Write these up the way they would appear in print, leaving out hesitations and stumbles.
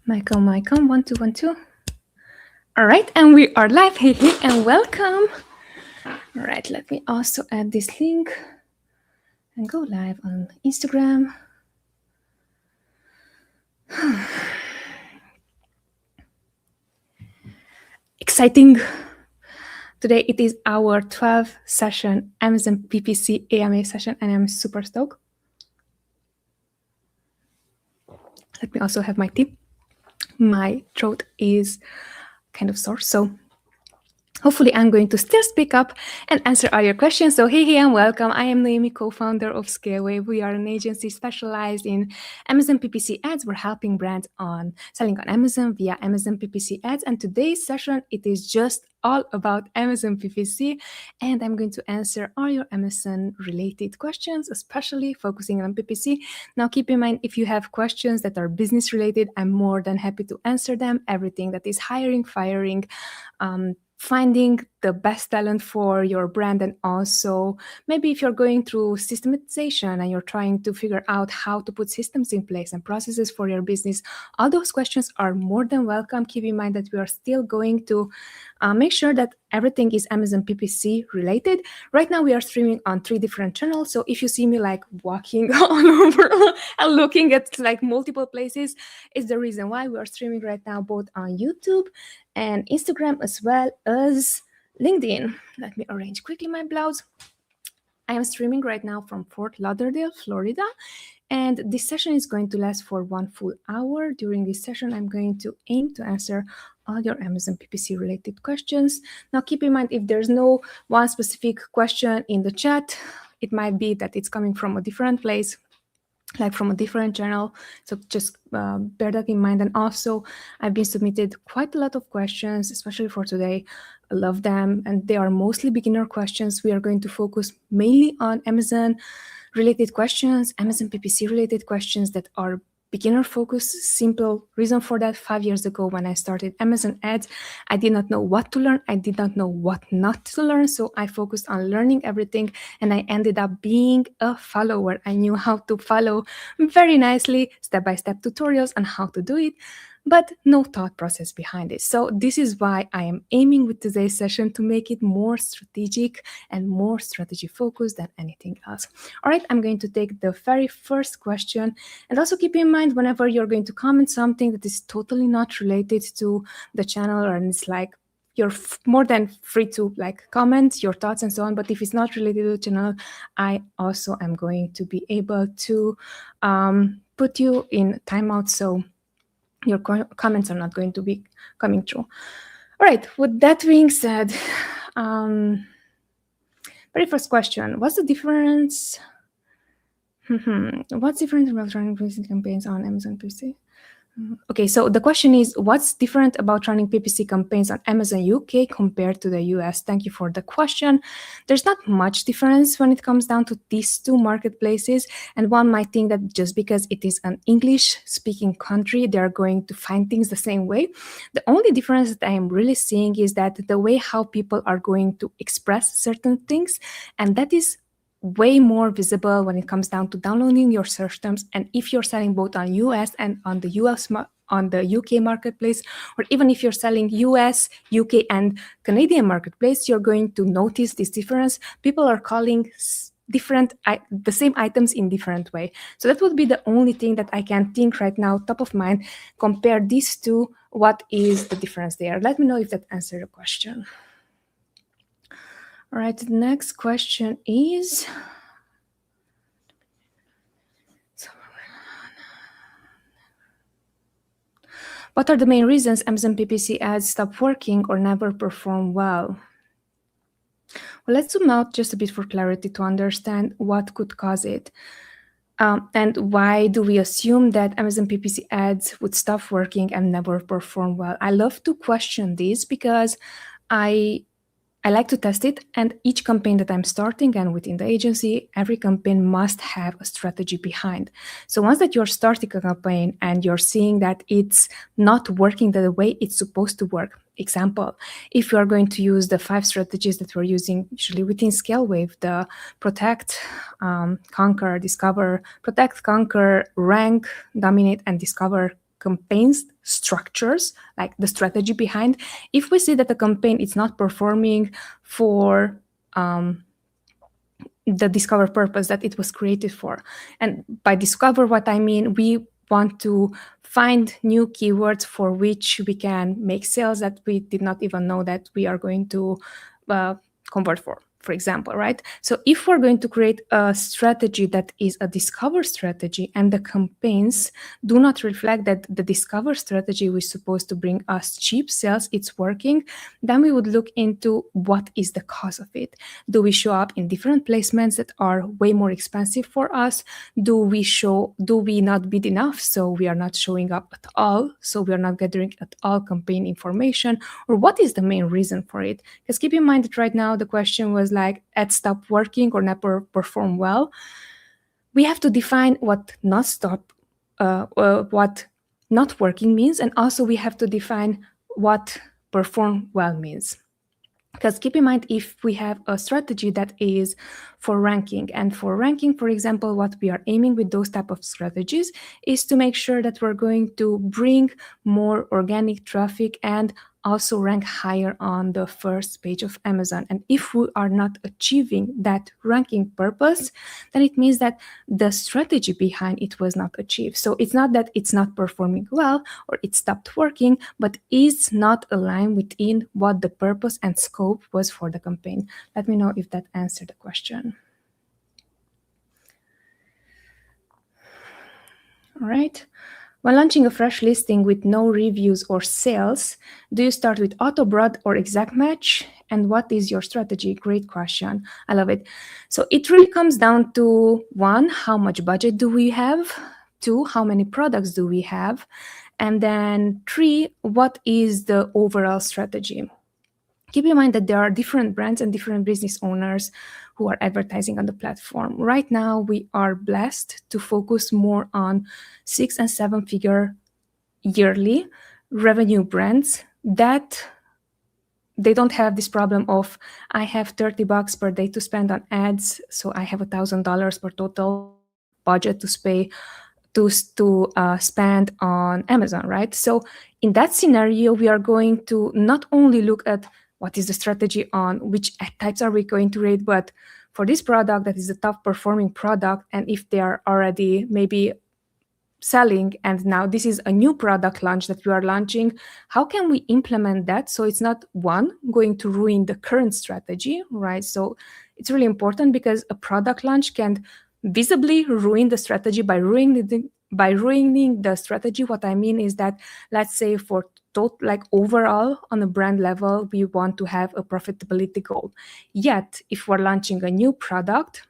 Michael, 1, 2, 1, 2. All right, and we are live. Hey, and welcome. All right, let me also add this link and go live on Instagram. Exciting. Today it is our 12th session, Amazon PPC AMA session, and I'm super stoked. Let me also have my tea. My throat is kind of sore, so hopefully I'm going to still speak up and answer all your questions. So hey, and welcome. I am Noemi, co-founder of Scalewave. We are an agency specialized in Amazon PPC ads. We're helping brands on selling on Amazon via Amazon PPC ads. And today's session, it is just all about Amazon PPC. And I'm going to answer all your Amazon related questions, especially focusing on PPC. Now, keep in mind, if you have questions that are business related, I'm more than happy to answer them. Everything that is hiring, firing, finding the best talent for your brand, and also maybe if you're going through systematization and you're trying to figure out how to put systems in place and processes for your business, all those questions are more than welcome. Keep in mind that we are still going to make sure that everything is Amazon PPC related. Right now we are streaming on 3 different channels, so if you see me like walking all over and looking at like multiple places, it's the reason why. We are streaming right now both on YouTube and Instagram as well as LinkedIn. Let me arrange quickly my blouse. I am streaming right now from Fort Lauderdale, Florida, and this session is going to last for 1 full hour. During this session, I'm going to aim to answer all your Amazon PPC related questions. Now, keep in mind, if there's no one specific question in the chat, it might be that it's coming from a different place, like from a different channel, so just bear that in mind. And also, I've been submitted quite a lot of questions, especially for today. I love them, and they are mostly beginner questions. We are going to focus mainly on Amazon related questions, Amazon PPC related questions that are beginner focus. Simple reason for that: 5 years ago when I started Amazon ads, I did not know what to learn. I did not know what not to learn. So I focused on learning everything, and I ended up being a follower. I knew how to follow very nicely step-by-step tutorials on how to do it, but no thought process behind it. So this is why I am aiming with today's session to make it more strategic and more strategy focused than anything else. All right, I'm going to take the very first question. And also keep in mind, whenever you're going to comment something that is totally not related to the channel, or it's like you're more than free to like comment your thoughts and so on, but if it's not related to the channel, I also am going to be able to put you in timeout, so your comments are not going to be coming through. All right, with that being said, very first question: what's the difference? What's different about running PPC campaigns on Amazon PPC? Okay, so the question is, what's different about running PPC campaigns on Amazon UK compared to the US? Thank you for the question. There's not much difference when it comes down to these two marketplaces. And one might think that just because it is an English-speaking country, they're going to find things the same way. The only difference that I am really seeing is that the way how people are going to express certain things, and that is way more visible when it comes down to downloading your search terms. And if you're selling both on US and on the on the UK marketplace, or even if you're selling US, UK, and Canadian marketplace, you're going to notice this difference. People are calling the same items in different way. So that would be the only thing that I can think right now, top of mind. Compare these two. What is the difference there? Let me know if that answered the question. All right, the next question is, what are the main reasons Amazon PPC ads stop working or never perform well? Well, let's zoom out just a bit for clarity to understand what could cause it. And why do we assume that Amazon PPC ads would stop working and never perform well? I love to question this because I like to test it, and each campaign that I'm starting and within the agency, every campaign must have a strategy behind. So once that you're starting a campaign and you're seeing that it's not working the way it's supposed to work, example, if you are going to use the 5 strategies that we're using usually within Scalewave, the protect, conquer, discover, protect, conquer, rank, dominate, and discover campaigns structures, like the strategy behind. If we see that the campaign is not performing for the discover purpose that it was created for. And by discover, what I mean, we want to find new keywords for which we can make sales that we did not even know that we are going to convert for example, right? So if we're going to create a strategy that is a discover strategy and the campaigns do not reflect that the discover strategy was supposed to bring us cheap sales, it's working, then we would look into what is the cause of it. Do we show up in different placements that are way more expensive for us? Do we not bid enough, so we are not showing up at all, so we are not gathering at all campaign information? Or what is the main reason for it? Because keep in mind that right now the question was like, ads stop working or never perform well. We have to define what what not working means, and also we have to define what perform well means. Because keep in mind, if we have a strategy that is for ranking, and for ranking, for example, what we are aiming with those type of strategies is to make sure that we're going to bring more organic traffic and also rank higher on the first page of Amazon. And if we are not achieving that ranking purpose, then it means that the strategy behind it was not achieved. So it's not that it's not performing well or it stopped working, but is not aligned within what the purpose and scope was for the campaign. Let me know if that answered the question. All right. When launching a fresh listing with no reviews or sales, do you start with auto broad or exact match? And what is your strategy? Great question. I love it. So it really comes down to 1, how much budget do we have? 2, how many products do we have? And then 3, what is the overall strategy? Keep in mind that there are different brands and different business owners who are advertising on the platform. Right now, we are blessed to focus more on 6- and 7-figure yearly revenue brands that they don't have this problem of, I have $30 per day to spend on ads, so I have $1,000 per total budget to spend on Amazon, right? So in that scenario, we are going to not only look at what is the strategy on which ad types are we going to rate, but for this product that is a top performing product, and if they are already maybe selling and now this is a new product launch that we are launching, how can we implement that so it's not going to ruin the current strategy, right? So it's really important because a product launch can visibly ruin the strategy by ruining the strategy. What I mean is that, let's say for like overall on a brand level, we want to have a profitability goal. Yet, if we're launching a new product,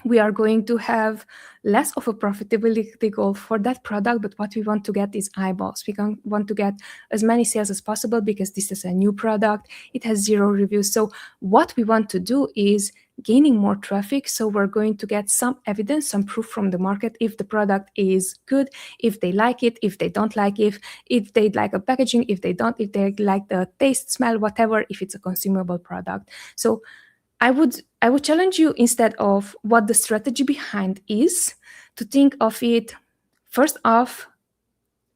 we are going to have less of a profitability goal for that product, but what we want to get is eyeballs. We want to get as many sales as possible because this is a new product. It has 0 reviews. So what we want to do is gaining more traffic. So we're going to get some evidence, some proof from the market if the product is good, if they like it, if they don't like it, if they like a packaging, if they don't, if they like the taste, smell, whatever, if it's a consumable product. So I would challenge you, instead of what the strategy behind is, to think of it first off,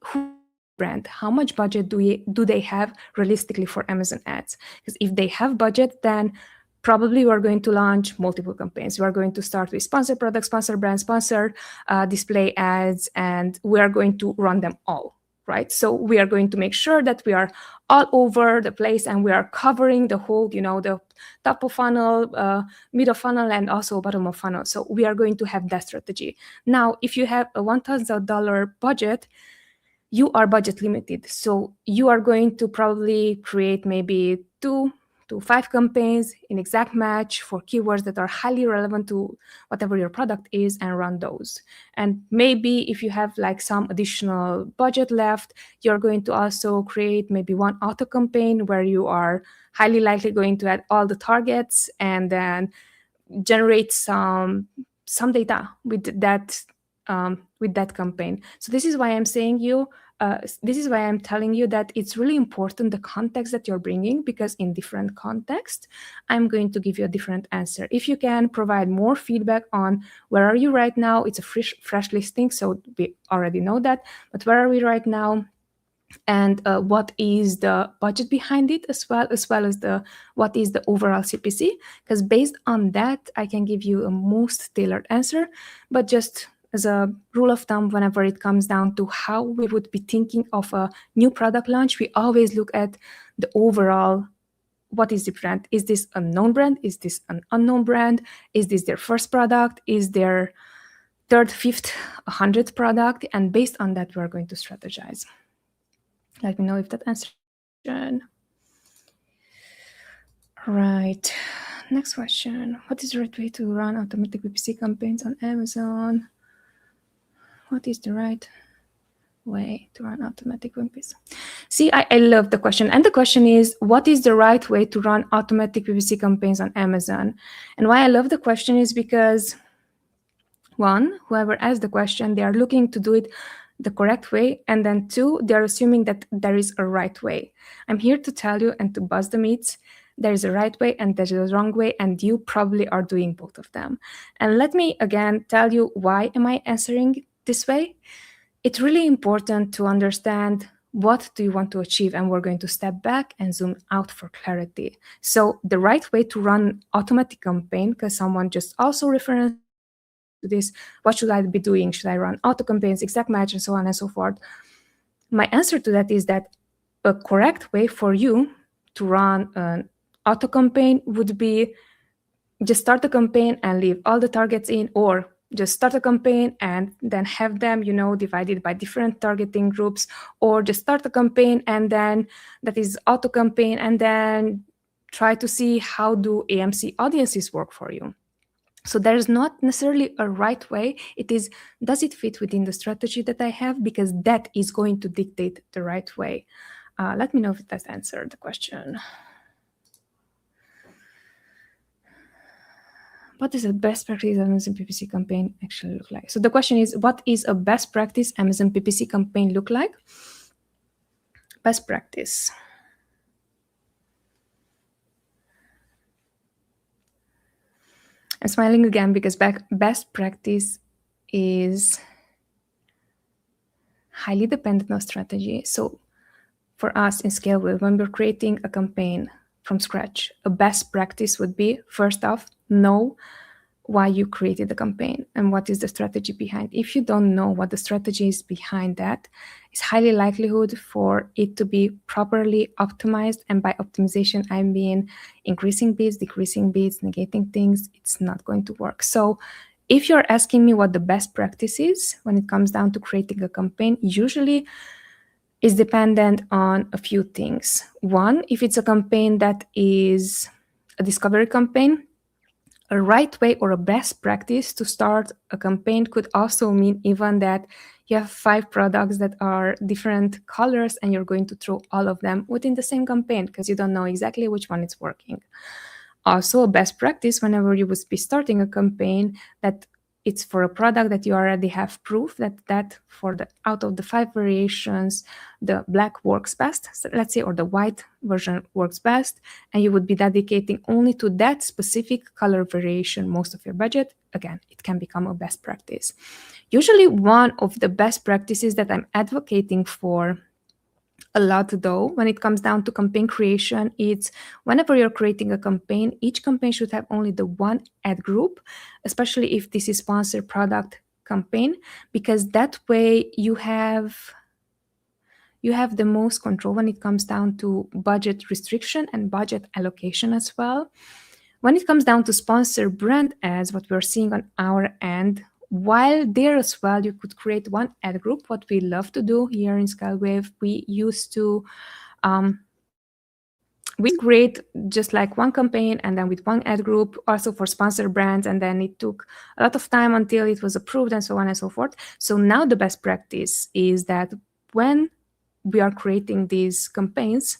who brand, how much budget do they have realistically for Amazon ads? Because if they have budget, then probably we're going to launch multiple campaigns. We're going to start with sponsored products, sponsored brands, sponsored display ads, and we are going to run them all, right? So we are going to make sure that we are all over the place and we are covering the whole, the top of funnel, mid of funnel, and also bottom of funnel. So we are going to have that strategy. Now, if you have a $1,000 budget, you are budget limited. So you are going to probably create maybe 2 to 5 campaigns in exact match for keywords that are highly relevant to whatever your product is, and run those. And maybe if you have like some additional budget left, you're going to also create maybe 1 auto campaign where you are highly likely going to add all the targets and then generate some data with that campaign. So this is why I'm saying this is why I'm telling you that it's really important the context that you're bringing, because in different context, I'm going to give you a different answer. If you can provide more feedback on where are you right now, it's a fresh listing, so we already know that, but where are we right now? and what is the budget behind it, as well as what is the overall CPC, because based on that I can give you a most tailored answer. But just as a rule of thumb, whenever it comes down to how we would be thinking of a new product launch, we always look at the overall. What is the brand? Is this a known brand? Is this an unknown brand? Is this their first product? Is their third, fifth, 100th product? And based on that, we're going to strategize. Let me know if that answered. Right. Next question. What is the right way to run automatic PPC campaigns on Amazon? What is the right way to run automatic PPC? See, I love the question. And the question is, what is the right way to run automatic PPC campaigns on Amazon? And why I love the question is because, one, whoever asked the question, they are looking to do it the correct way. And then two, they're assuming that there is a right way. I'm here to tell you and to bust the myths. There is a right way and there's a wrong way, and you probably are doing both of them. And let me again tell you why am I answering this way. It's really important to understand what do you want to achieve, and we're going to step back and zoom out for clarity. So the right way to run automatic campaign, because someone just also referenced to this, what should I be doing? Should I run auto campaigns, exact match, and so on and so forth? My answer to that is that a correct way for you to run an auto campaign would be just start a campaign and leave all the targets in, or just start a campaign and then have them, divided by different targeting groups, or just start a campaign and then that is auto campaign, and then try to see how do AMC audiences work for you. So there's not necessarily a right way. It is, does it fit within the strategy that I have? Because that is going to dictate the right way. Let me know if that answered the question. What does a best practice Amazon PPC campaign actually look like? So the question is, what is a best practice Amazon PPC campaign look like? Best practice. I'm smiling again because best practice is highly dependent on strategy. So for us in Scalewave, when we're creating a campaign from scratch, a best practice would be, first off, know why you created the campaign and what is the strategy behind. If you don't know what the strategy is behind that, it's highly likelihood for it to be properly optimized. And by optimization, I mean increasing bids, decreasing bids, negating things. It's not going to work. So if you're asking me what the best practice is when it comes down to creating a campaign, usually is dependent on a few things. One, if it's a campaign that is a discovery campaign, a right way or a best practice to start a campaign could also mean even that you have 5 products that are different colors and you're going to throw all of them within the same campaign because you don't know exactly which one is working. Also, a best practice whenever you would be starting a campaign that it's for a product that you already have proof that for the out of the 5 variations, the black works best, so let's say, or the white version works best, and you would be dedicating only to that specific color variation most of your budget. Again, it can become a best practice. Usually one of the best practices that I'm advocating for a lot, though, when it comes down to campaign creation, it's whenever you're creating a campaign, each campaign should have only the one ad group, especially if this is sponsored product campaign, because that way you have the most control when it comes down to budget restriction and budget allocation as well. When it comes down to sponsored brand ads, what we're seeing on our end, while there as well, you could create one ad group. What we love to do here in Scalewave, we used to we create just like one campaign and then with one ad group also for sponsored brands, and then it took a lot of time until it was approved and so on and so forth. So now the best practice is that when we are creating these campaigns,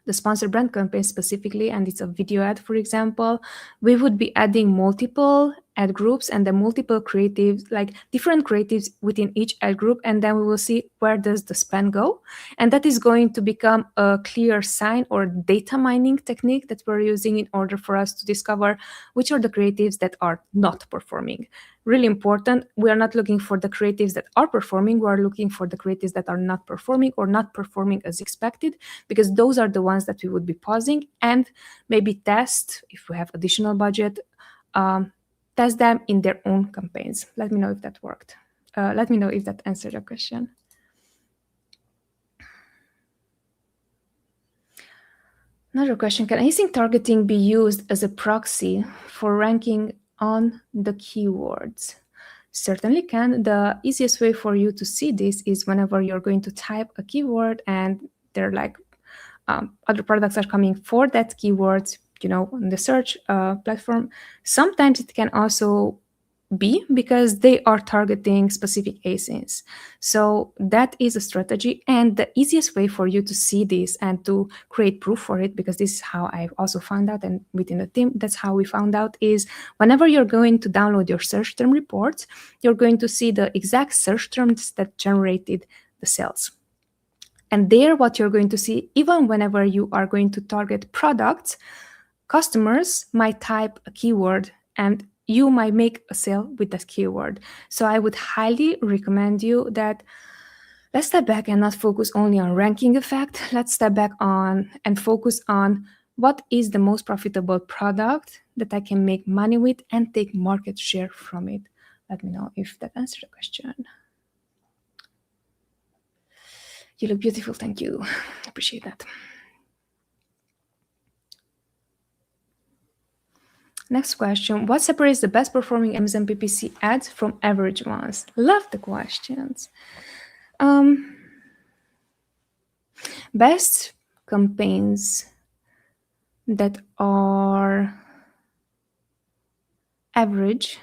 the sponsor brand campaign specifically, and it's a video ad, for example, we would be adding multiple ad groups and then multiple creatives, like different creatives within each ad group, and then we will see where does the spend go. And that is going to become a clear sign or data mining technique that we're using in order for us to discover which are the creatives that are not performing. Really important, we are not looking for the creatives that are performing, we are looking for the creatives that are not performing or not performing as expected, because those are the ones that we would be pausing and maybe test, if we have additional budget, test them in their own campaigns. Let me know if that worked. Let me know if that answered your question. Another question, can async targeting be used as a proxy for ranking on the keywords? Certainly can. The easiest way for you to see this is whenever you're going to type a keyword and they're like other products are coming for that keyword, on the search platform. Sometimes it can also be because they are targeting specific ASINs. So that is a strategy, and the easiest way for you to see this and to create proof for it, because this is how I've also found out, and within the team, that's how we found out, is whenever you're going to download your search term reports, you're going to see the exact search terms that generated the sales. And there, what you're going to see, even whenever you are going to target products, customers might type a keyword and you might make a sale with that keyword. So I would highly recommend you that let's step back and not focus only on ranking effect. Let's step back on and focus on what is the most profitable product that I can make money with and take market share from it. Let me know if that answers the question. You look beautiful, thank you. Appreciate that. Next question, what separates the best performing Amazon PPC ads from average ones? Love the questions. Best campaigns that are average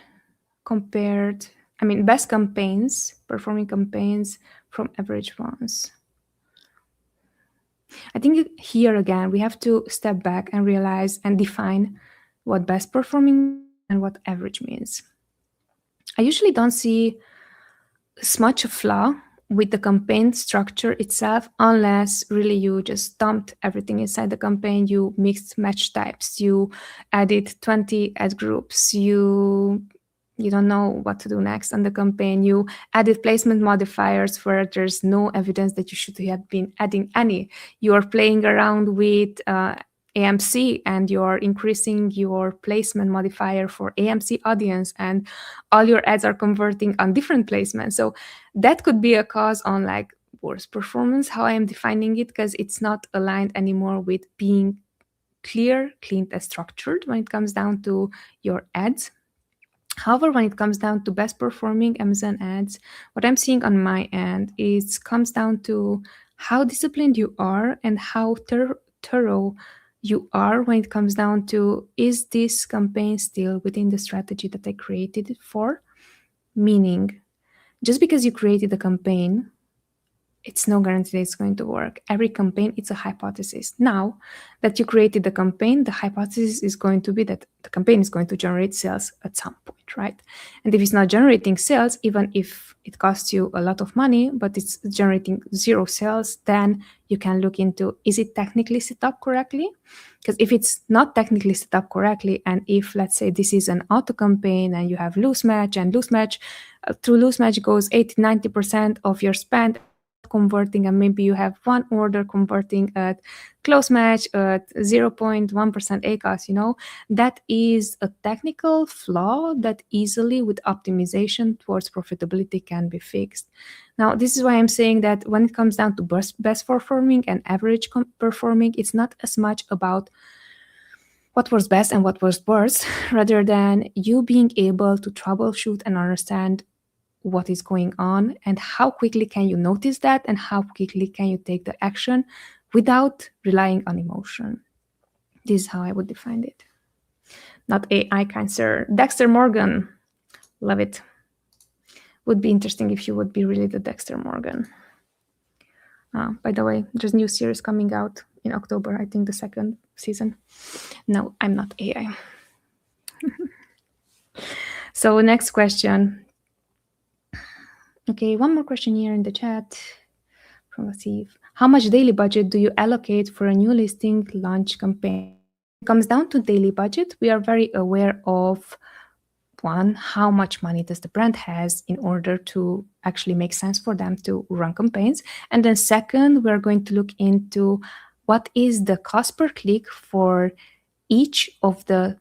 compared, best campaigns, performing campaigns from average ones. I think here again, we have to step back and realize and define what best performing and what average means. I usually don't see as much a flaw with the campaign structure itself, unless really you just dumped everything inside the campaign, you mixed match types, you added 20 ad groups, you don't know what to do next on the campaign, you added placement modifiers where there's no evidence that you should have been adding any, you're playing around with AMC and you're increasing your placement modifier for AMC audience and all your ads are converting on different placements. So that could be a cause on like worse performance, how I am defining it, because it's not aligned anymore with being clear, clean, and structured when it comes down to your ads. However, when it comes down to best performing Amazon ads, what I'm seeing on my end is comes down to how disciplined you are and how thorough you are when it comes down to, is this campaign still within the strategy that I created it for? Meaning, just because you created a campaign, it's no guarantee that it's going to work. Every campaign, it's a hypothesis. Now that you created the campaign, the hypothesis is going to be that the campaign is going to generate sales at some point, right? And if it's not generating sales, even if it costs you a lot of money, but it's generating 0 sales, then you can look into, is it technically set up correctly? Because if it's not technically set up correctly, and if, let's say, this is an auto campaign and you have loose match, and through loose match goes 80-90% of your spend converting, and maybe you have one order converting at close match at 0.1% ACOS, that is a technical flaw that easily with optimization towards profitability can be fixed. Now, this is why I'm saying that when it comes down to best performing and average performing, it's not as much about what was best and what was worst, rather than you being able to troubleshoot and understand what is going on and how quickly can you notice that and how quickly can you take the action without relying on emotion. This is how I would define it. Not AI cancer. Dexter Morgan. Love it. Would be interesting if you would be really the Dexter Morgan. By the way, there's a new series coming out in October, I think the second season. No, I'm not AI. So next question. Okay, one more question here in the chat from Asif. How much daily budget do you allocate for a new listing launch campaign? When it comes down to daily budget, we are very aware of one, how much money does the brand has in order to actually make sense for them to run campaigns. And then second, we're going to look into what is the cost per click for each of the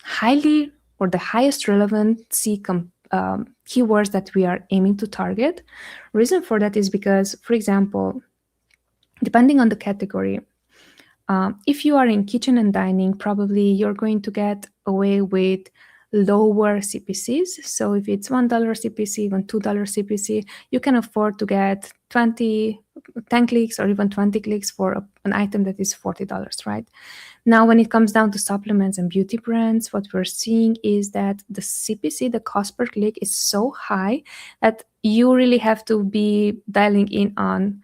highly or the highest relevancy keywords that we are aiming to target. Reason for that is because, for example, depending on the category, if you are in kitchen and dining, probably you're going to get away with lower CPCs. So if it's $1 CPC, even $2 CPC, you can afford to get 10 clicks or even 20 clicks for an item that is $40, right? Now, when it comes down to supplements and beauty brands, what we're seeing is that the CPC, the cost per click, is so high that you really have to be dialing in on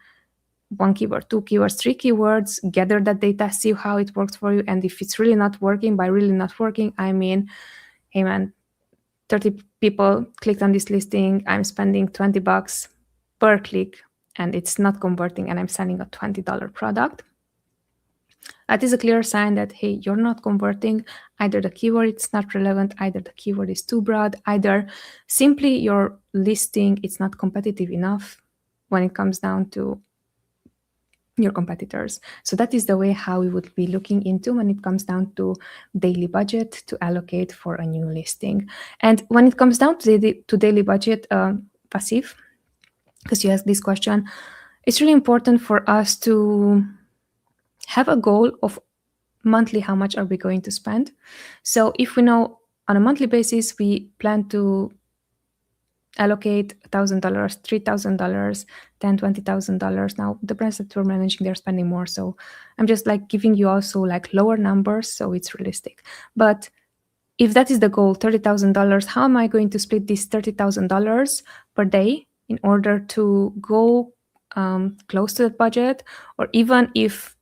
one keyword, two keywords, three keywords, gather that data, see how it works for you. And if it's really not working, by really not working, I mean, hey man, 30 people clicked on this listing, I'm spending $20 per click and it's not converting and I'm selling a $20 product. That is a clear sign that, hey, you're not converting. Either the keyword is not relevant, either the keyword is too broad, either simply your listing is not competitive enough when it comes down to your competitors. So that is the way how we would be looking into when it comes down to daily budget to allocate for a new listing. And when it comes down to daily budget, passive, because you asked this question, it's really important for us to have a goal of monthly, how much are we going to spend. So if we know on a monthly basis, we plan to allocate $1,000, $3,000, $10,000, $20,000. Now the brands that we're managing, they're spending more. So I'm just like giving you also like lower numbers, so it's realistic. But if that is the goal, $30,000, how am I going to split this $30,000 per day in order to go close to that budget? Or even if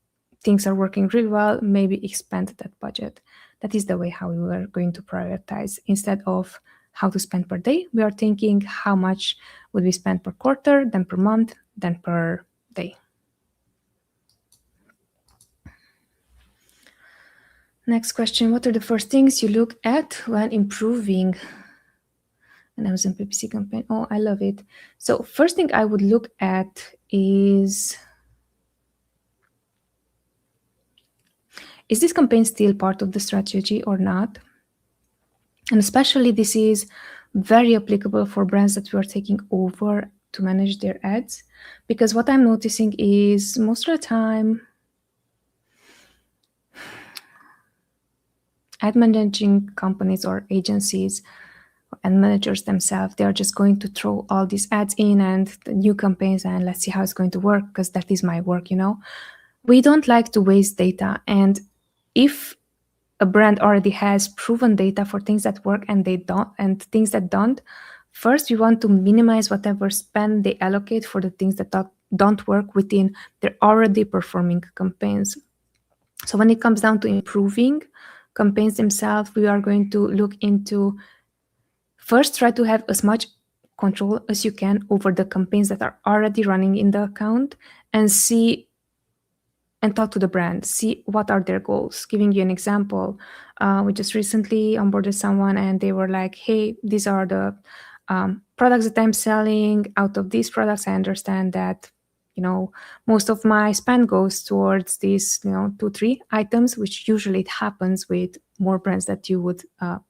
things are working really well, maybe expand that budget. That is the way how we were going to prioritize. Instead of how to spend per day, we are thinking how much would we spend per quarter, then per month, then per day. Next question, what are the first things you look at when improving an Amazon PPC campaign? Oh, I love it. So first thing I would look at is this campaign still part of the strategy or not? And especially this is very applicable for brands that we are taking over to manage their ads, because what I'm noticing is most of the time, ad managing companies or agencies and managers themselves, they are just going to throw all these ads in and the new campaigns and let's see how it's going to work because that is my work, you know. We don't like to waste data. And if a brand already has proven data for things that work and they don't, and things that don't, first we want to minimize whatever spend they allocate for the things that don't work within their already performing campaigns. So when it comes down to improving campaigns themselves, we are going to look into first try to have as much control as you can over the campaigns that are already running in the account and see and talk to the brand, see what are their goals. Giving you an example, we just recently onboarded someone and they were like, hey, these are the products that I'm selling. Out of these products, I understand that, you know, most of my spend goes towards these, you know, 2-3 items, which usually it happens with more brands that you would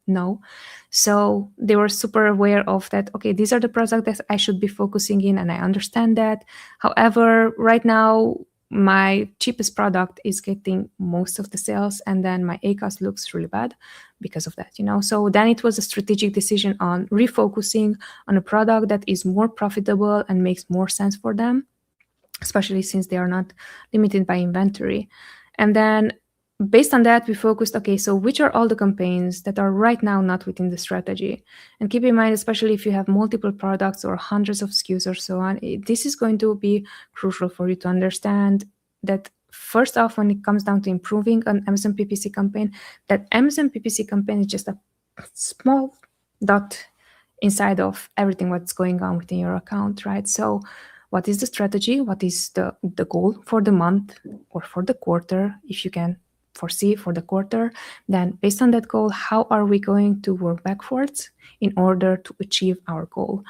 know. So they were super aware of that. Okay, these are the products that I should be focusing in, and I understand that. However, right now, my cheapest product is getting most of the sales, and then my ACOS looks really bad because of that, you know. So then it was a strategic decision on refocusing on a product that is more profitable and makes more sense for them, especially since they are not limited by inventory. And then based on that, we focused, okay, so which are all the campaigns that are right now not within the strategy? And keep in mind, especially if you have multiple products or hundreds of SKUs or so on, this is going to be crucial for you to understand that first off, when it comes down to improving an Amazon PPC campaign, that Amazon PPC campaign is just a small dot inside of everything what's going on within your account, right? So what is the strategy? What is the goal for the month or for the quarter? If you can foresee for the quarter, then based on that goal, how are we going to work backwards in order to achieve our goal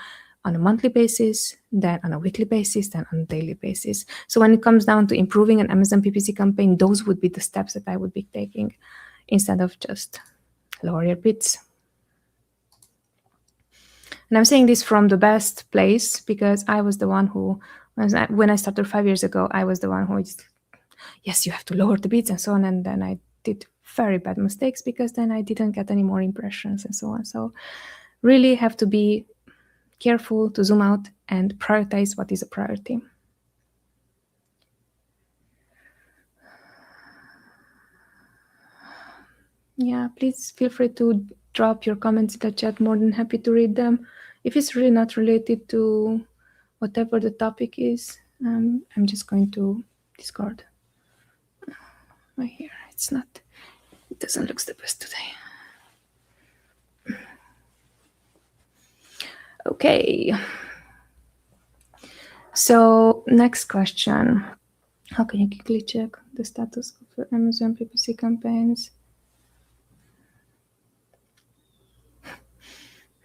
on a monthly basis, then on a weekly basis, then on a daily basis? So when it comes down to improving an Amazon PPC campaign, those would be the steps that I would be taking instead of just lower your bids. And I'm saying this from the best place because I was the one who, when I started 5 years ago, I was the one who just, yes, you have to lower the bids and so on. And then I did very bad mistakes because then I didn't get any more impressions and so on. So really have to be careful to zoom out and prioritize what is a priority. Yeah, please feel free to drop your comments in the chat. More than happy to read them. If it's really not related to whatever the topic is, I'm just going to discard my hair. It doesn't look the best today. Okay. So next question. How can you quickly check the status of your Amazon PPC campaigns?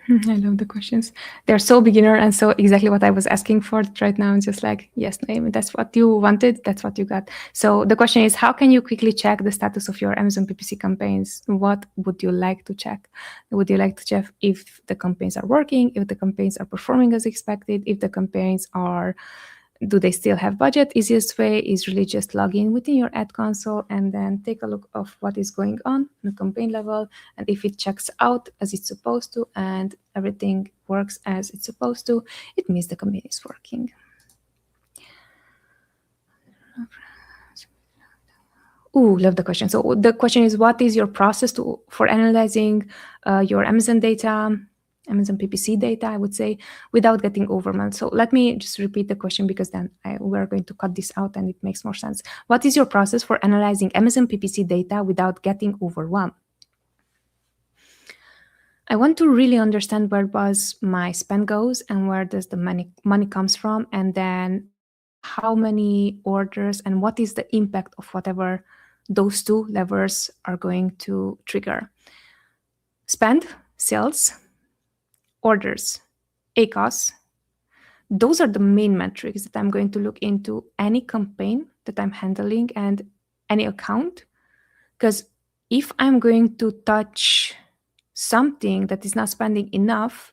I love the questions. They're so beginner and so exactly what I was asking for right now. It's just like, yes, Noemi, that's what you wanted. That's what you got. So the question is, how can you quickly check the status of your Amazon PPC campaigns? What would you like to check? Would you like to check if the campaigns are working, if the campaigns are performing as expected, if the campaigns are, do they still have budget? Easiest way is really just log in within your ad console and then take a look of what is going on the campaign level. And if it checks out as it's supposed to and everything works as it's supposed to, it means the campaign is working. Ooh, love the question. So the question is, what is your process for analyzing your Amazon data, Amazon PPC data, I would say, without getting overwhelmed? So let me just repeat the question because then we're going to cut this out and it makes more sense. What is your process for analyzing Amazon PPC data without getting overwhelmed? I want to really understand where was my spend goes and where does the money comes from, and then how many orders and what is the impact of whatever those two levers are going to trigger. Spend, sales, orders, ACOS. Those are the main metrics that I'm going to look into any campaign that I'm handling and any account. Because if I'm going to touch something that is not spending enough,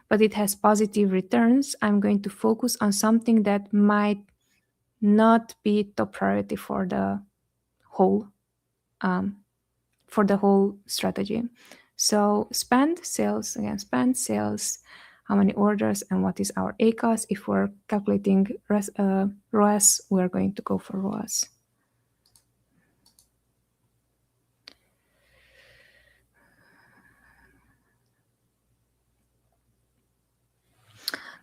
but it has positive returns, I'm going to focus on something that might not be top priority for the whole strategy. So spend, sales, again, spend, sales, how many orders, and what is our ACOS. If we're calculating ROAS, we're going to go for ROAS.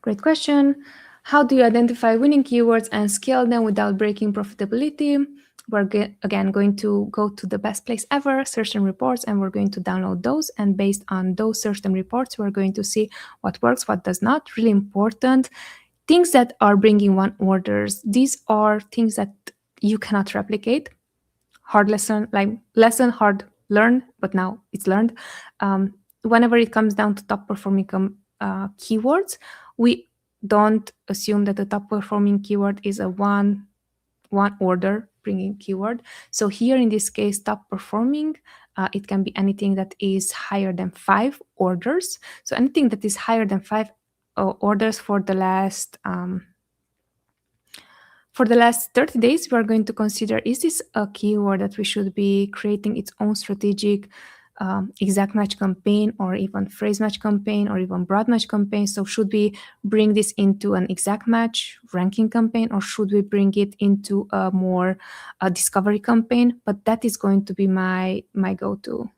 Great question. How do you identify winning keywords and scale them without breaking profitability? We're again going to go to the best place ever, search and reports, and we're going to download those. And based on those search and reports, we're going to see what works, what does not. Really important. Things that are bringing one orders. These are things that you cannot replicate. Hard lesson, hard learned, but now it's learned. Whenever it comes down to top performing keywords, we don't assume that the top performing keyword is a one order bringing keyword. So here in this case, top performing, it can be anything that is higher than 5 orders. So anything that is higher than 5 orders for the last 30 days, we are going to consider, is this a keyword that we should be creating its own strategic exact match campaign, or even phrase match campaign, or even broad match campaign? So should we bring this into an exact match ranking campaign, or should we bring it into a more discovery campaign? But that is going to be my go-to,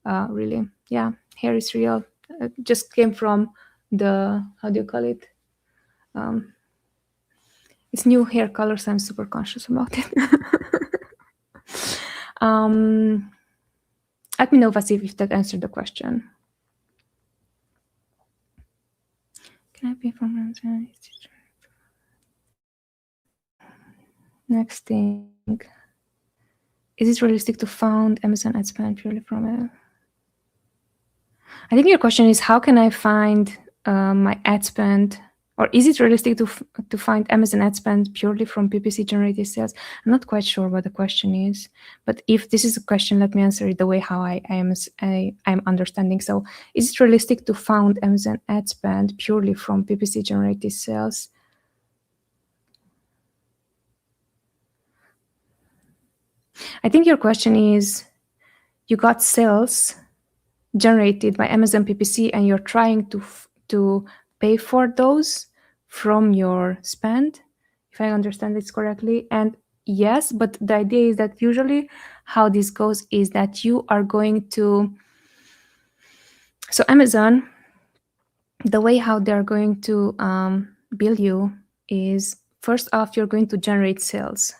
really. Yeah, hair is real. Just came from the, how do you call it? It's new hair color, so I'm super conscious about it. Let me know, Vasif, if that answered the question. Can I pay for Amazon? Next thing. Is it realistic to found Amazon ad spend purely from a... I think your question is, how can I find my ad spend, or is it realistic to find Amazon ad spend purely from PPC generated sales? I'm not quite sure what the question is, but if this is a question, let me answer it the way how I'm understanding. So, is it realistic to found Amazon ad spend purely from PPC generated sales? I think your question is, you got sales generated by Amazon PPC and you're trying to pay for those from your spend, if I understand this correctly. And yes, but the idea is that usually how this goes is that you are going to... So Amazon, the way how they're going to bill you is, first off, you're going to generate sales.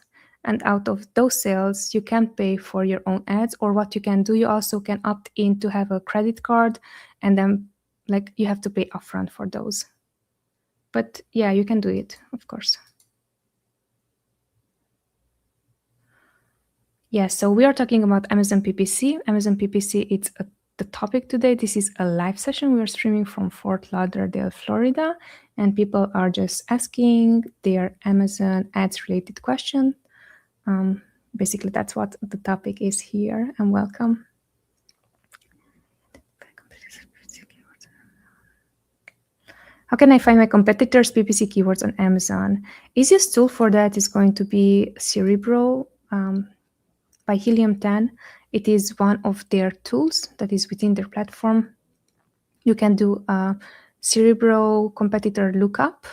And out of those sales, you can pay for your own ads, or what you can do, you also can opt in to have a credit card, and then like you have to pay upfront for those. But yeah, you can do it, of course. Yeah, so we are talking about Amazon PPC. Amazon PPC, it's the topic today. This is a live session. We are streaming from Fort Lauderdale, Florida, and people are just asking their Amazon ads related question. Basically, that's what the topic is here, and welcome. How can I find my competitors' PPC keywords on Amazon? Easiest tool for that is going to be Cerebro by Helium 10. It is one of their tools that is within their platform. You can do a Cerebro competitor lookup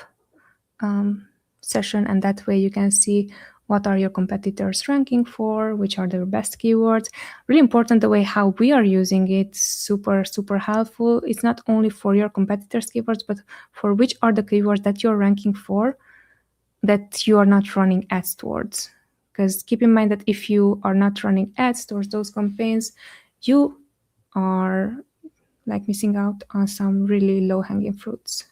session, and that way you can see what are your competitors ranking for, which are their best keywords. Really important the way how we are using it, super, super helpful. It's not only for your competitors' keywords, but for which are the keywords that you're ranking for that you are not running ads towards. Because keep in mind that if you are not running ads towards those campaigns, you are like missing out on some really low-hanging fruits.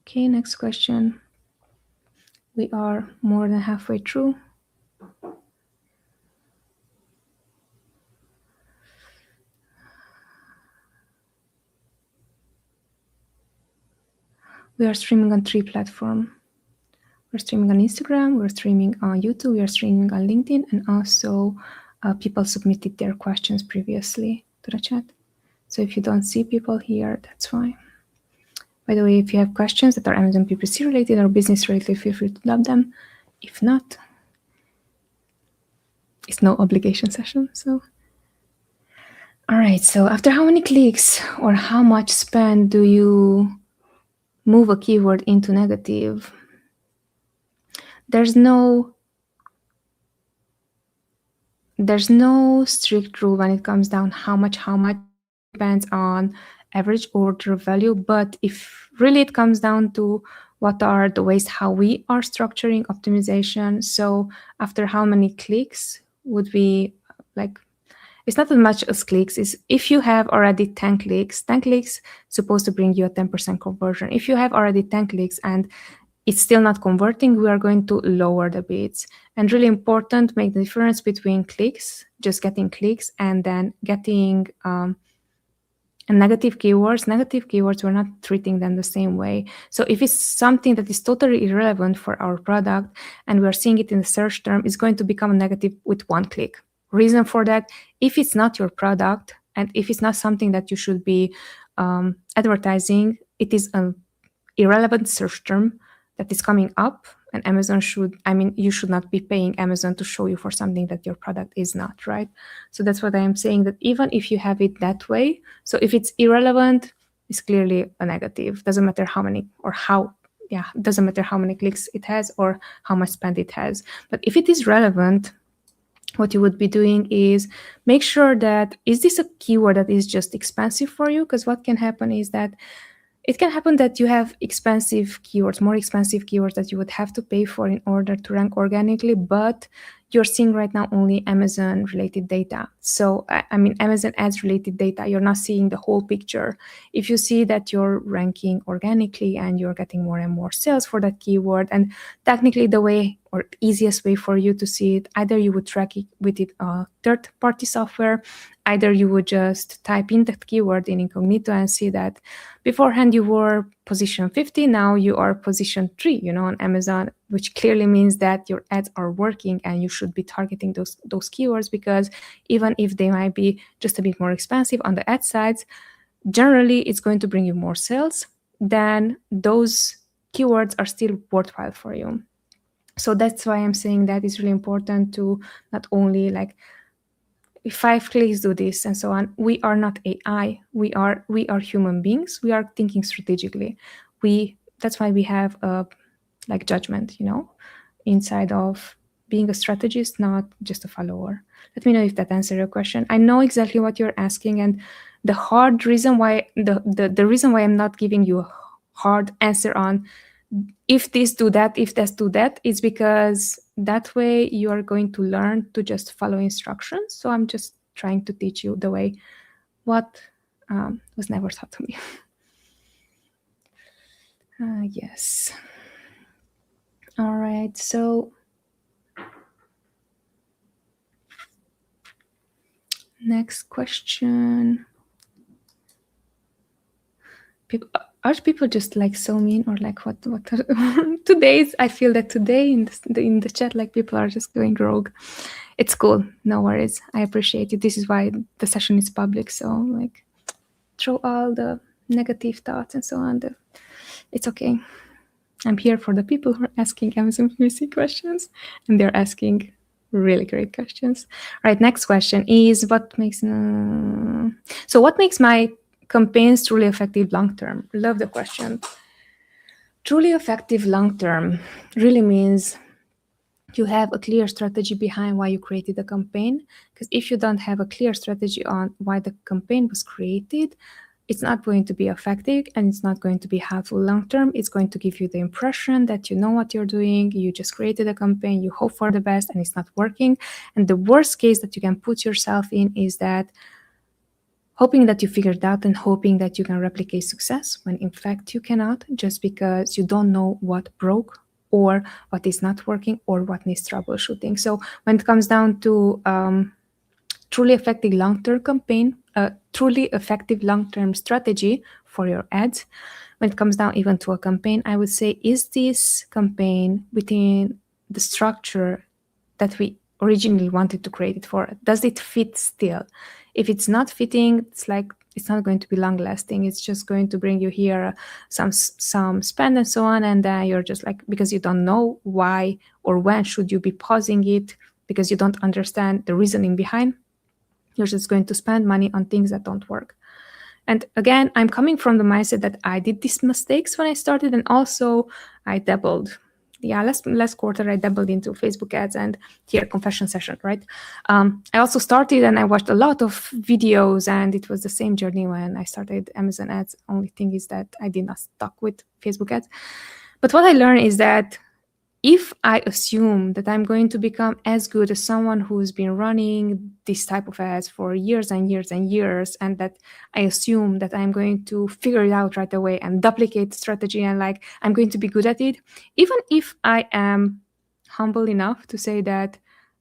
Okay, next question. We are more than halfway through. We are streaming on 3 platforms. We're streaming on Instagram, we're streaming on YouTube, we are streaming on LinkedIn, and also people submitted their questions previously to the chat. So if you don't see people here, that's fine. By the way, if you have questions that are Amazon PPC related or business related, feel free to drop them. If not, it's no obligation session. So, all right. So after how many clicks or how much spend do you move a keyword into negative? There's no strict rule when it comes down how much depends on average order value. But if really it comes down to what are the ways how we are structuring optimization, so after how many clicks would we like, it's not as much as clicks. Is if you have already 10 clicks supposed to bring you a 10% conversion. If you have already 10 clicks and it's still not converting, we are going to lower the bids. And really important, make the difference between clicks, just getting clicks, and then getting negative keywords. Negative keywords, we're not treating them the same way. So if it's something that is totally irrelevant for our product and we're seeing it in the search term, it's going to become negative with 1 click. Reason for that, if it's not your product and if it's not something that you should be advertising, it is an irrelevant search term that is coming up, and Amazon you should not be paying Amazon to show you for something that your product is not, right? So that's what I am saying, that even if you have it that way, so if it's irrelevant, it's clearly a negative. Doesn't matter how many or how yeah, it doesn't matter how many clicks it has or how much spend it has. But if it is relevant, what you would be doing is make sure that, is this a keyword that is just expensive for you? Because what can happen is that it can happen that you have expensive keywords, more expensive keywords that you would have to pay for in order to rank organically, but you're seeing right now only Amazon related data. So, I mean, Amazon ads related data, you're not seeing the whole picture. If you see that you're ranking organically and you're getting more and more sales for that keyword, and technically the way or easiest way for you to see it, either you would track it with third-party software, either you would just type in that keyword in incognito and see that beforehand you were position 50, now you are position 3, on Amazon, which clearly means that your ads are working and you should be targeting those keywords, because even if they might be just a bit more expensive on the ad sides, generally it's going to bring you more sales. Then those keywords are still worthwhile for you. So that's why I'm saying that it's really important to not only like, if 5 clicks do this and so on. We are not AI. We are human beings. We are thinking strategically. That's why we have a like judgment, inside of being a strategist, not just a follower. Let me know if that answered your question. I know exactly what you're asking, and the hard reason why the reason why I'm not giving you a hard answer on if this do that, if this do that, is because that way you are going to learn to just follow instructions. So I'm just trying to teach you the way what was never taught to me. Yes. All right. So next question. Are people just like so mean, or like what today's, I feel that today in the chat, like people are just going rogue. It's cool, no worries, I appreciate it. This is why the session is public, so like throw all the negative thoughts and so on. It's okay. I'm here for the people who are asking Amazon PPC questions, and they're asking really great questions. All right, next question is what makes my campaigns truly effective long-term? Love the question. Truly effective long-term really means you have a clear strategy behind why you created a campaign. Because if you don't have a clear strategy on why the campaign was created, it's not going to be effective and it's not going to be helpful long-term. It's going to give you the impression that you know what you're doing. You just created a campaign, you hope for the best, and it's not working. And the worst case that you can put yourself in is that hoping that you figured out and hoping that you can replicate success, when in fact you cannot, just because you don't know what broke or what is not working or what needs troubleshooting. So when it comes down to truly effective long-term campaign, truly effective long-term strategy for your ads, when it comes down even to a campaign, I would say, is this campaign within the structure that we originally wanted to create it for? Does it fit still? If it's not fitting, it's not going to be long lasting. It's just going to bring you here some spend and so on, and then you're just like, because you don't know why or when should you be pausing it, because you don't understand the reasoning behind, you're just going to spend money on things that don't work. And again, I'm coming from the mindset that I did these mistakes when I started, and also I dabbled. Last quarter I dabbled into Facebook ads, and here, confession session, right? I also started and I watched a lot of videos, and it was the same journey when I started Amazon ads. Only thing is that I did not stuck with Facebook ads. But what I learned is that if I assume that I'm going to become as good as someone who's been running this type of ads for years and years and years, and that I assume that I'm going to figure it out right away and duplicate the strategy and like I'm going to be good at it, even if I am humble enough to say that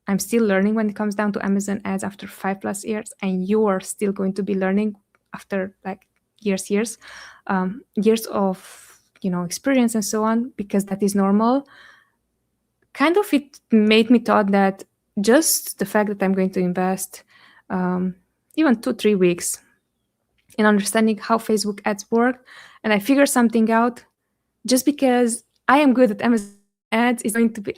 I'm still learning when it comes down to Amazon ads after 5+ years, and you're still going to be learning after like years of experience and so on, because that is normal. Kind of it made me thought that just the fact that I'm going to invest even 2-3 weeks in understanding how Facebook ads work, and I figure something out, just because I am good at Amazon ads,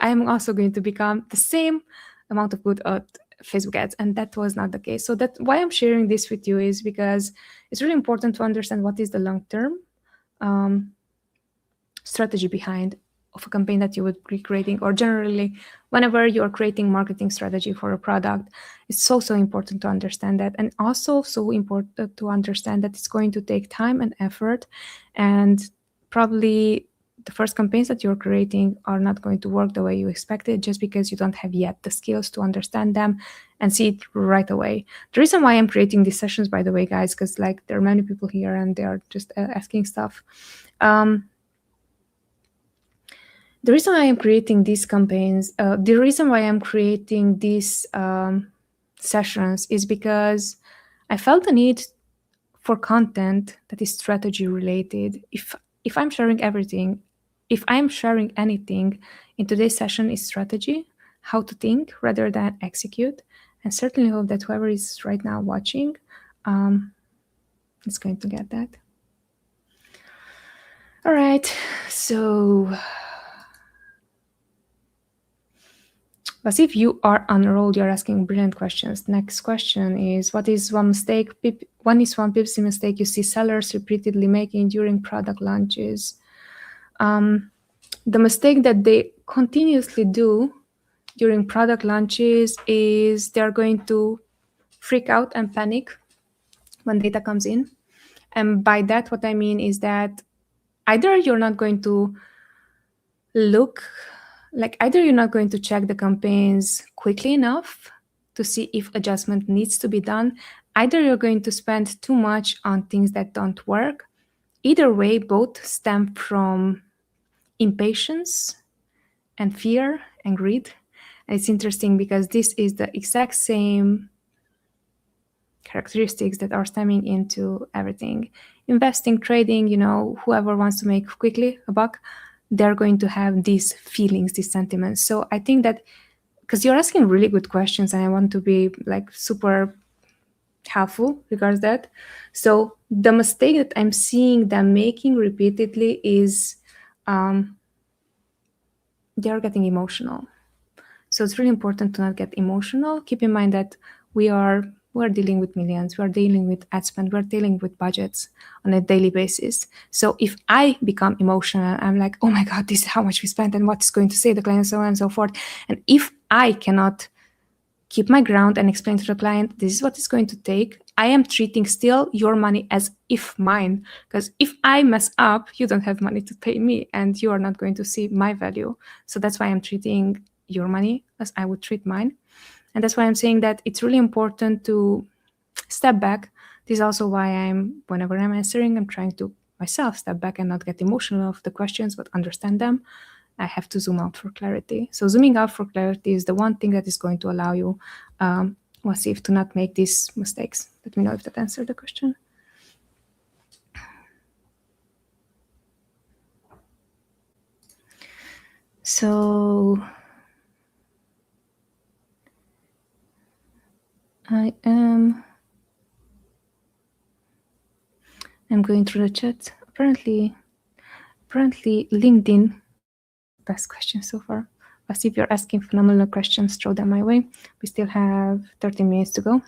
I am also going to become the same amount of good at Facebook ads, and that was not the case. So that's why I'm sharing this with you, is because it's really important to understand what is the long term. strategy behind of a campaign that you would be creating, or generally whenever you're creating marketing strategy for a product, it's so important to understand that. And also so important to understand that it's going to take time and effort, and probably the first campaigns that you're creating are not going to work the way you expected, just because you don't have yet the skills to understand them and see it right away. The reason why I'm creating these sessions, by the way, guys, because like there are many people here and they are just asking stuff. The reason why I'm creating these campaigns, the reason why I'm creating these sessions is because I felt the need for content that is strategy related. If I'm sharing everything, if I'm sharing anything in today's session is strategy, how to think rather than execute. And certainly hope that whoever is right now watching is going to get that. All right, so but if you are on a roll, you're asking brilliant questions. Next question is, what is one PPC mistake you see sellers repeatedly making during product launches? The mistake that they continuously do during product launches is they're going to freak out and panic when data comes in. And by that, what I mean is that either you're not going to either you're not going to check the campaigns quickly enough to see if adjustment needs to be done, either you're going to spend too much on things that don't work. Either way, both stem from impatience and fear and greed. And it's interesting because this is the exact same characteristics that are stemming into everything. Investing, trading, whoever wants to make quickly a buck, they're going to have these feelings, these sentiments. So I think that because you're asking really good questions and I want to be like super helpful regards that. So the mistake that I'm seeing them making repeatedly is they're getting emotional. So it's really important to not get emotional. Keep in mind that we're dealing with millions, we're dealing with ad spend, we're dealing with budgets on a daily basis. So if I become emotional, I'm like, oh my God, this is how much we spent and what's going to say the client, so on and so forth. And if I cannot keep my ground and explain to the client, this is what it's going to take, I am treating still your money as if mine. Because if I mess up, you don't have money to pay me and you are not going to see my value. So that's why I'm treating your money as I would treat mine. And that's why I'm saying that it's really important to step back. This is also why whenever I'm answering, I'm trying to myself step back and not get emotional of the questions, but understand them. I have to zoom out for clarity. So zooming out for clarity is the one thing that is going to allow you, Wasif, to not make these mistakes. Let me know if that answered the question. So I'm going through the chat. Apparently LinkedIn, best question so far. But if you're asking phenomenal questions, throw them my way. We still have 13 minutes to go.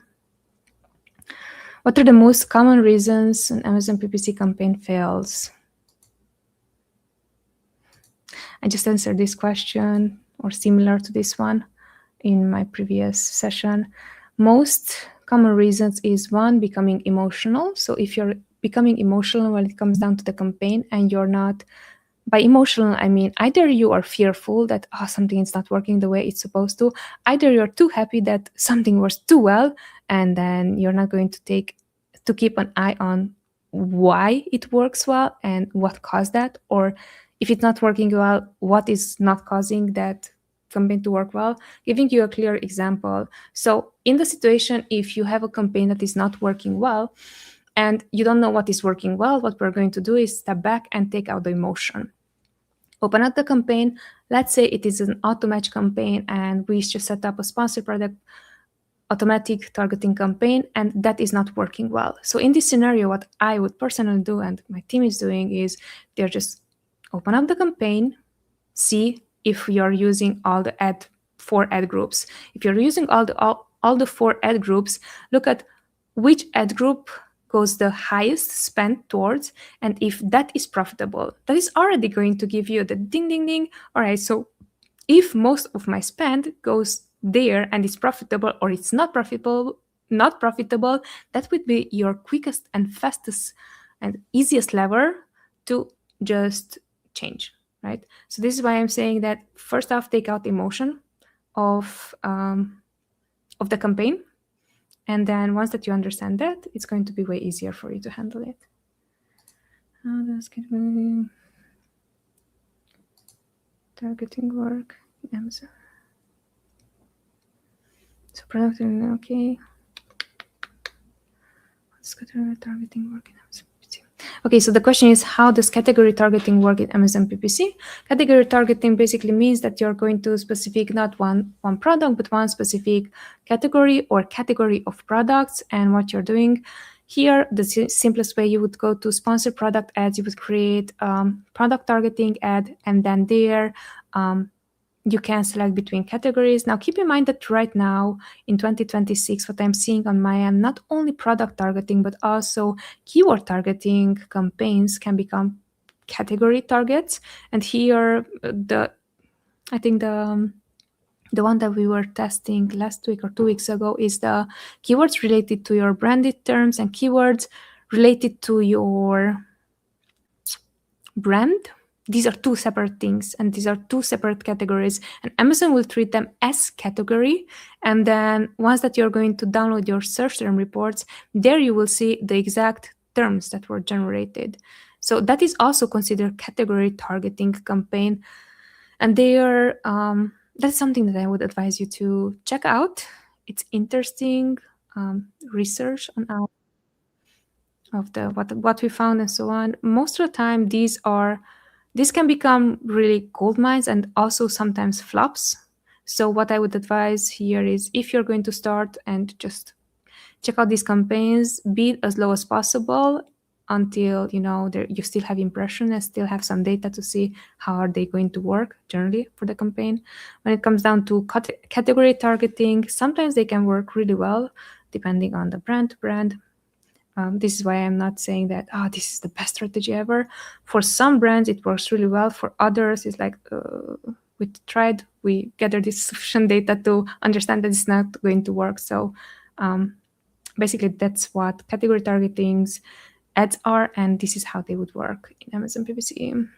What are the most common reasons an Amazon PPC campaign fails? I just answered this question or similar to this one in my previous session. Most common reasons is one, becoming emotional. So if you're becoming emotional when it comes down to the campaign and you're not, by emotional, I mean either you are fearful that something is not working the way it's supposed to, either you're too happy that something works too well and then you're not going to keep an eye on why it works well and what caused that, or if it's not working well, what is not causing that campaign to work well. Giving you a clear example. So in the situation, if you have a campaign that is not working well and you don't know what is working well, what we're going to do is step back and take out the emotion. Open up the campaign. Let's say it is an auto-match campaign and we just set up a sponsored product automatic targeting campaign and that is not working well. So in this scenario, what I would personally do and my team is doing is they're just open up the campaign, see if you're using all the four ad groups. If you're using all the four ad groups, look at which ad group goes the highest spend towards, and if that is profitable, that is already going to give you the ding ding ding. All right, so if most of my spend goes there and it's profitable, or it's not profitable, that would be your quickest and fastest and easiest lever to just change, right? So this is why I'm saying that first off, take out emotion of the campaign, and then once that you understand that, it's going to be way easier for you to handle it. How does targeting work in Amazon? So product, okay. What's targeting work in Amazon PPC? Okay, so the question is, how does category targeting work in Amazon PPC? Category targeting basically means that you're going to specific not one product, but one specific category or category of products. And what you're doing here, the simplest way, you would go to sponsor product ads, you would create product targeting ad, and then there you can select between categories. Now, keep in mind that right now in 2026, what I'm seeing on my end, not only product targeting, but also keyword targeting campaigns can become category targets. And here, I think the one that we were testing last week or 2 weeks ago is the keywords related to your branded terms and keywords related to your brand. These are two separate things, and these are two separate categories, and Amazon will treat them as category. And then once that you're going to download your search term reports, there you will see the exact terms that were generated. So that is also considered category targeting campaign. And that's something that I would advise you to check out. It's interesting research on our of the what we found and so on. Most of the time, these can become really gold mines and also sometimes flops. So what I would advise here is, if you're going to start and just check out these campaigns, be it as low as possible until you still have impression and still have some data to see how are they going to work generally for the campaign. When it comes down to category targeting, sometimes they can work really well depending on the brand to brand. This is why I'm not saying that, this is the best strategy ever. For some brands, it works really well. For others, it's like, we gathered this sufficient data to understand that it's not going to work. So basically, that's what category targetings ads are, and this is how they would work in Amazon PPC.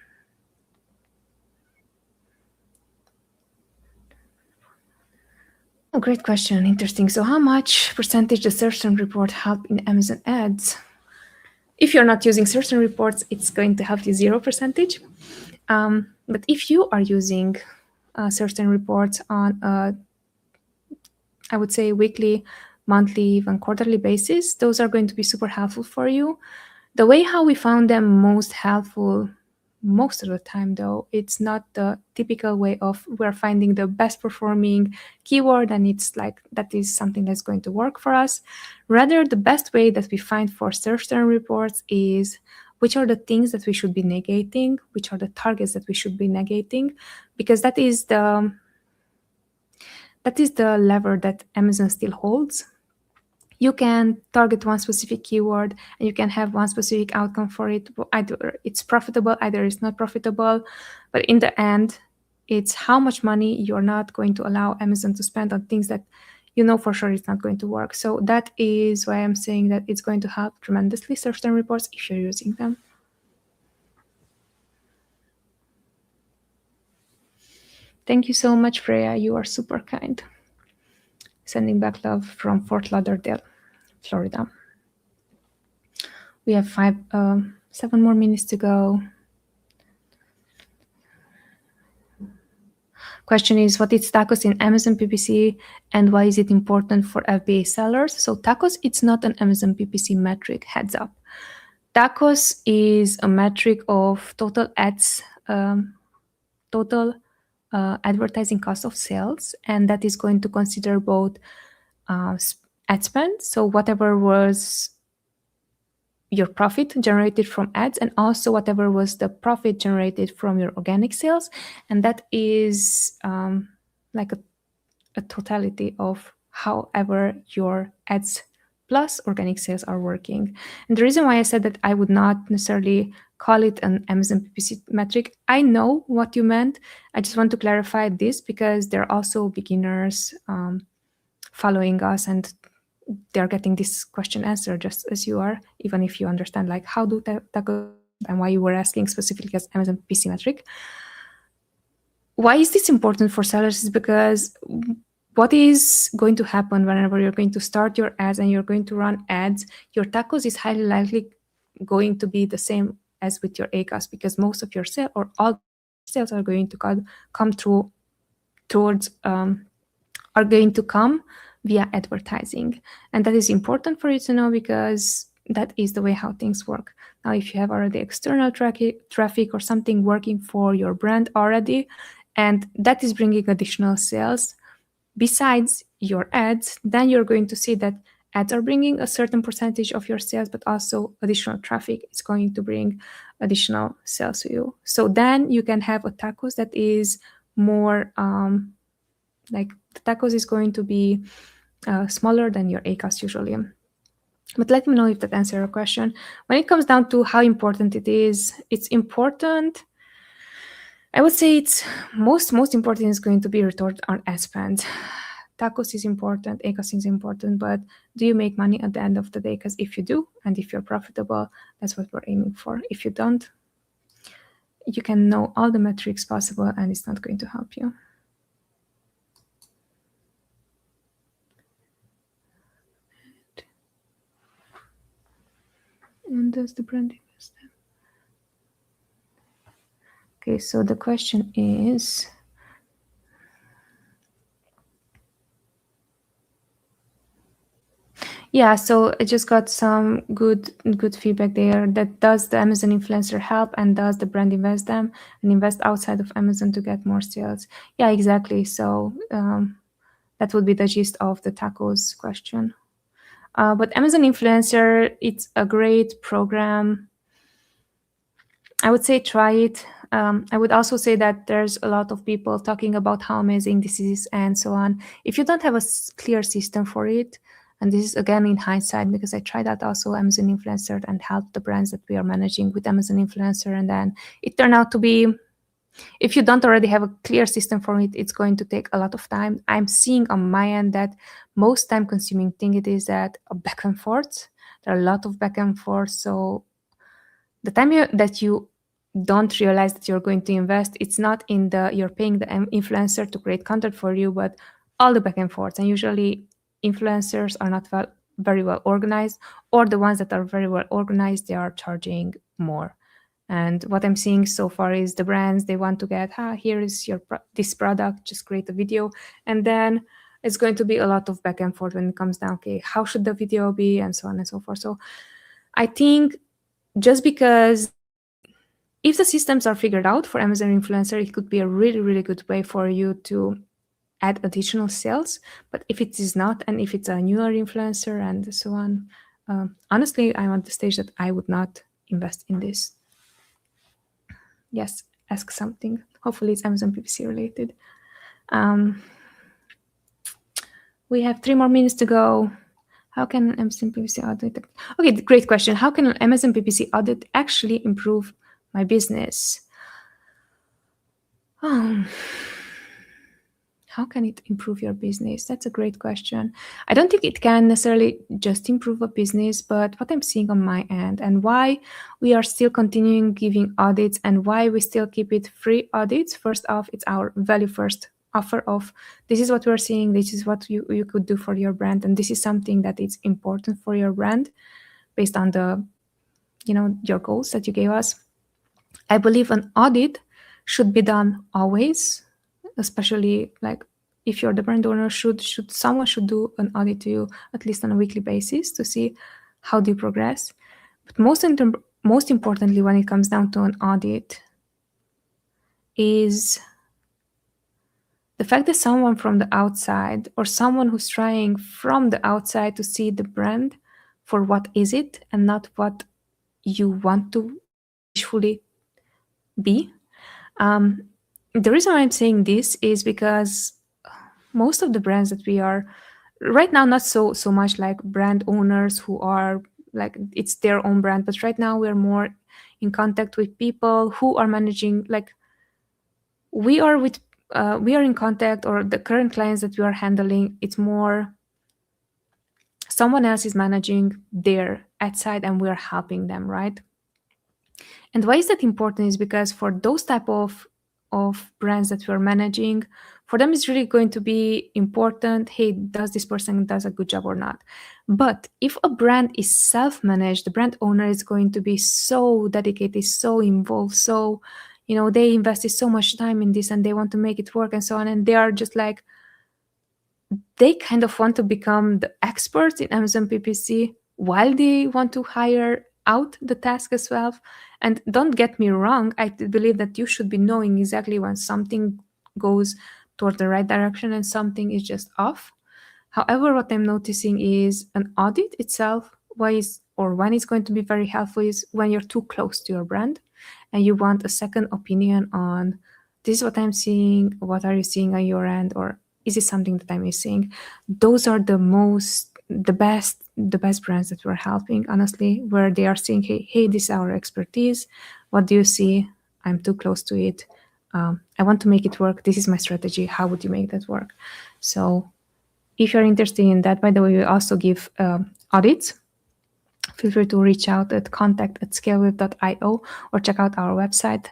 Oh, great question. Interesting. So how much percentage does search term report help in Amazon ads? If you're not using search term reports, it's going to help you 0%. But if you are using search term reports on I would say weekly, monthly, even quarterly basis, those are going to be super helpful for you. The way how we found them most helpful most of the time, though, it's not the typical way of we're finding the best performing keyword and it's like that is something that's going to work for us. Rather, the best way that we find for search term reports is which are the things that we should be negating, which are the targets that we should be negating, because that is the lever that Amazon still holds. You can target one specific keyword and you can have one specific outcome for it. Either it's profitable, either it's not profitable. But in the end, it's how much money you're not going to allow Amazon to spend on things that you know for sure it's not going to work. So that is why I'm saying that it's going to help tremendously search term reports if you're using them. Thank you so much, Freya. You are super kind. Sending back love from Fort Lauderdale, Florida. We have 7 more minutes to go. Question is, what is tacos in Amazon PPC and why is it important for FBA sellers? So tacos, it's not an Amazon PPC metric, heads up. Tacos is a metric of total ads, total advertising cost of sales, and that is going to consider both ad spend, so whatever was your profit generated from ads, and also whatever was the profit generated from your organic sales, and that is like a totality of however your ads plus organic sales are working. And the reason why I said that I would not necessarily call it an Amazon PPC metric, I know what you meant. I just want to clarify this because there are also beginners following us, and they're getting this question answered just as you are, even if you understand like how do tacos and why you were asking specifically as Amazon PPC metric. Why is this important for sellers is because what is going to happen whenever you're going to start your ads and you're going to run ads, your tacos is highly likely going to be the same as with your ACOS, because most of your sales or all sales are going to come through towards are going to come via advertising. And that is important for you to know because that is the way how things work. Now, if you have already external traffic or something working for your brand already, and that is bringing additional sales besides your ads, then you're going to see that ads are bringing a certain percentage of your sales, but also additional traffic is going to bring additional sales to you. So then you can have a tacos that is more like the tacos is going to be smaller than your ACOS usually. But let me know if that answers your question. When it comes down to how important it is, it's important. I would say it's most important is going to be return on ad spend. Tacos is important, ACOS is important, but do you make money at the end of the day? Because if you do, and if you're profitable, that's what we're aiming for. If you don't, you can know all the metrics possible and it's not going to help you. And does the brand invest them? Okay, so the question is, yeah, so I just got some good feedback there. That does the Amazon influencer help, and does the brand invest them and invest outside of Amazon to get more sales? Yeah, exactly. So that would be the gist of the tacos question. But Amazon influencer, it's a great program. I would say try it. I would also say that there's a lot of people talking about how amazing this is and so on. If you don't have a clear system for it, and this is again in hindsight because I tried that also Amazon influencer and helped the brands that we are managing with Amazon influencer, and then it turned out to be, if you don't already have a clear system for it, it's going to take a lot of time. I'm seeing on my end that most time consuming thing it is that a back and forth. There are a lot of back and forth. So the time that you don't realize that you're going to invest, it's not in you're paying the influencer to create content for you, but all the back and forth. And usually influencers are not very well organized, or the ones that are very well organized, they are charging more. And what I'm seeing so far is the brands, they want to get, here is this product, just create a video. And then it's going to be a lot of back and forth when it comes down, okay, how should the video be, and so on and so forth. So I think just because if the systems are figured out for Amazon influencer, it could be a really, really good way for you to add additional sales. But if it is not, and if it's a newer influencer and so on, honestly, I'm at the stage that I would not invest in this. Yes, ask something. Hopefully it's Amazon PPC related. We have 3 more minutes to go. How can an Amazon PPC audit? Okay, great question. How can an Amazon PPC audit actually improve my business? How can it improve your business? That's a great question. I don't think it can necessarily just improve a business, but what I'm seeing on my end and why we are still continuing giving audits and why we still keep it free audits. First off, it's our value first offer of this is what we're seeing, this is what you could do for your brand, and this is something that is important for your brand based on the your goals that you gave us. I believe an audit should be done always, especially like if you're the brand owner, someone should do an audit to you at least on a weekly basis to see how do you progress. But most importantly, when it comes down to an audit, is the fact that someone from the outside or someone who's trying from the outside to see the brand for what is it and not what you want to visually be. The reason why I'm saying this is because most of the brands that we are right now not so much like brand owners who are like it's their own brand, but right now we're more in contact with people who are managing, like we are in contact, or the current clients that we are handling, it's more someone else is managing their ad side and we're helping them, right? And why is that important is because for those type of brands that we're managing, for them it's really going to be important, hey, does this person does a good job or not? But if a brand is self-managed, the brand owner is going to be so dedicated, so involved, so they invested so much time in this and they want to make it work and so on, and they are just like, they kind of want to become the experts in Amazon PPC while they want to hire out the task as well. And don't get me wrong, I believe that you should be knowing exactly when something goes toward the right direction and something is just off. However, what I'm noticing is an audit itself, when it's going to be very helpful is when you're too close to your brand and you want a second opinion on, this is what I'm seeing, what are you seeing on your end, or is it something that I'm missing? Those are the best brands that we're helping, honestly, where they are saying, hey, this is our expertise. What do you see? I'm too close to it. I want to make it work. This is my strategy. How would you make that work? So if you're interested in that, by the way, we also give audits. Feel free to reach out at contact@scalewith.io or check out our website,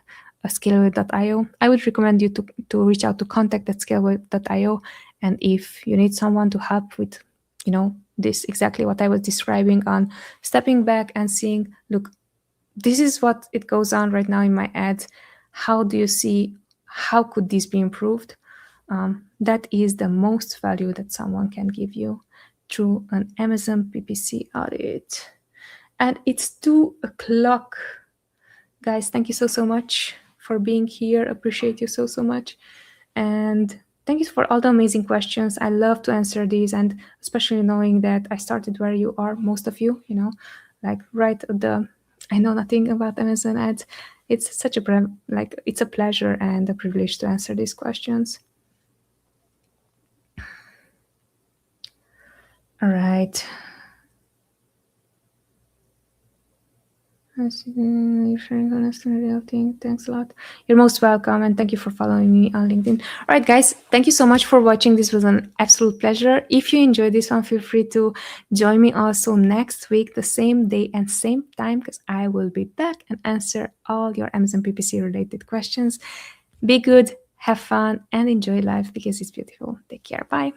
scalewith.io. I would recommend you to reach out to contact@scalewith.io. And if you need someone to help with, this exactly what I was describing on stepping back and seeing, look, this is what it goes on right now in my ads. How do you see, how could this be improved? That is the most value that someone can give you through an Amazon PPC audit. And it's 2:00. Guys, thank you so much for being here. Appreciate you so much. And thank you for all the amazing questions. I love to answer these, and especially knowing that I started where you are, most of you, like right at the, I know nothing about Amazon ads. It's such it's a pleasure and a privilege to answer these questions. All right. Thanks a lot. You're most welcome, and thank you for following me on LinkedIn. All right, guys, thank you so much for watching. This was an absolute pleasure. If you enjoyed this one, feel free to join me also next week, the same day and same time, because I will be back and answer all your Amazon PPC related questions. Be good, have fun, and enjoy life because it's beautiful. Take care. Bye.